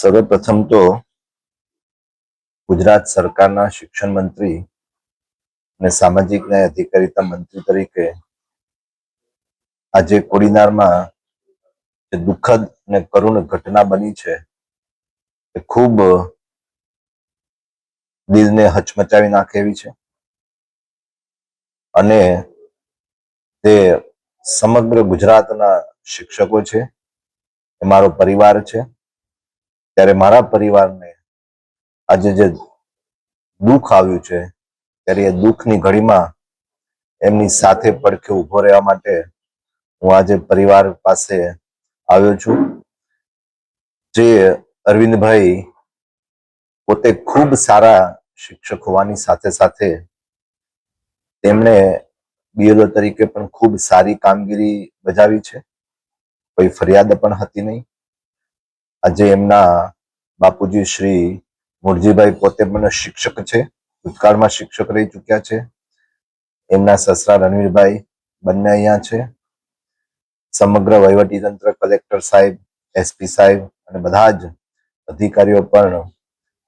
સર્વપ્રથમ તો ગુજરાત સરકારના શિક્ષણ મંત્રી અને સામાજિક ન્યાય અધિકારીતા મંત્રી તરીકે આજે કોડીનારમાં જે દુઃખદ અને કરુણ ઘટના બની છે એ ખૂબ દિલને હચમચાવી નાખે એવી છે અને તે સમગ્ર ગુજરાતના શિક્ષકો છે, એ મારો પરિવાર છે. ત્યારે મારા પરિવારને આજે જે દુઃખ આવ્યું છે ત્યારે એ દુઃખની ઘડીમાં એમની સાથે પડખે ઊભો રહેવા માટે હું આજે પરિવાર પાસે આવ્યો છું. જે અરવિંદભાઈ પોતે ખૂબ સારા શિક્ષક હોવાની સાથે સાથે તેમણે બીએલઓ તરીકે પણ ખૂબ સારી કામગીરી બજાવી છે. કોઈ ફરિયાદ પણ હતી નહીં. આજે એમના બાપુજી શ્રી મુરજીભાઈ પોતે પણ શિક્ષક છે, ભૂતકાળમાં શિક્ષક રહી ચૂક્યા છે. એમના સસરા રણવીરભાઈ બંને અહીંયા છે. સમગ્ર વહીવટીતંત્ર, કલેક્ટર સાહેબ, એસપી સાહેબ અને બધા જ અધિકારીઓ પણ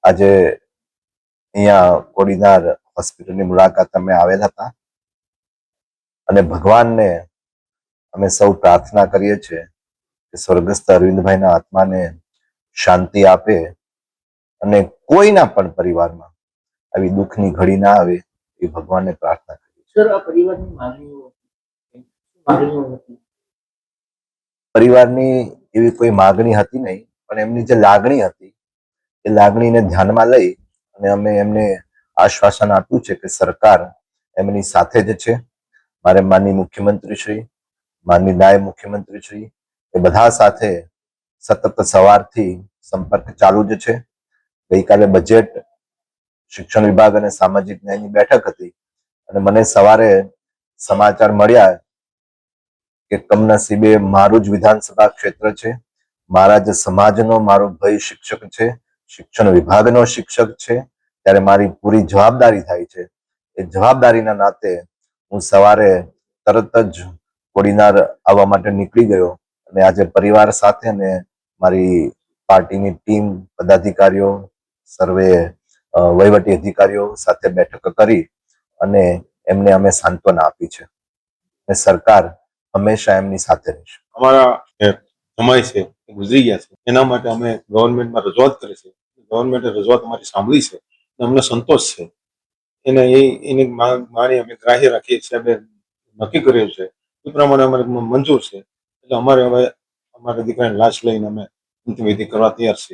આજે અહીંયા કોડીનાર હોસ્પિટલની મુલાકાત અમે આવેલા હતા અને ભગવાનને અમે સૌ પ્રાર્થના કરીએ છીએ કે સ્વર્ગસ્થ અરવિંદભાઈના આત્માને શાંતિ આપે અને કોઈના પણ પરિવારમાં આવી દુઃખની ઘડી ના આવે એ ભગવાનને પ્રાર્થના કરીએ છીએ. પરિવારની એવી કોઈ માગણી હતી નહીં, પણ એમની જે લાગણી હતી એ લાગણીને ધ્યાનમાં લઈ અને અમે એમને આશ્વાસન આપ્યું છે કે સરકાર એમની સાથે જ છે. મારે માનનીય મુખ્યમંત્રી શ્રી, માનનીય નાયબ મુખ્યમંત્રી શ્રી એ બધા સાથે સતત સવારથી સંપર્ક ચાલુ જ છે. ગઈકાલે બજેટ, શિક્ષણ વિભાગ અને સામાજિક ન્યાયની બેઠક હતી અને મને સવારે સમાચાર મળ્યા કે કમનસીબે મારું જ વિધાનસભા ક્ષેત્ર છે, મારા જ સમાજનો મારો ભાઈ શિક્ષક છે, શિક્ષણ વિભાગનો શિક્ષક છે, ત્યારે મારી પૂરી જવાબદારી થાય છે. એ જવાબદારીના નાતે હું સવારે તરત જ કોડીનાર આવવા માટે નીકળી ગયો અને આજે પરિવાર સાથે અને મારી પાર્ટીની ટીમ, પદાધિકારીઓ, સર્વે વહીવટી અધિકારીઓ સાથે બેઠક કરી અને એમને અમે સાંત્વના આપી છે અને સરકાર હંમેશા એમની સાથે રહેશે. અમારા જમાઈ છે ગુજરી ગયા છે, એના માટે અમે ગવર્મેન્ટમાં રજૂઆત કરી છે. ગવર્મેન્ટે રજૂઆત અમારી સાંભળી છે, અમને સંતોષ છે. એની માની અમે ગ્રાહ્ય રાખીએ સાહેબે નક્કી કર્યું છે એ પ્રમાણે અમારે મંજૂર છે. એટલે અમારે હવે અમારા દીકરાની લાશ લઈને અમે અંતિમ વિધિ કરવા તૈયાર છીએ.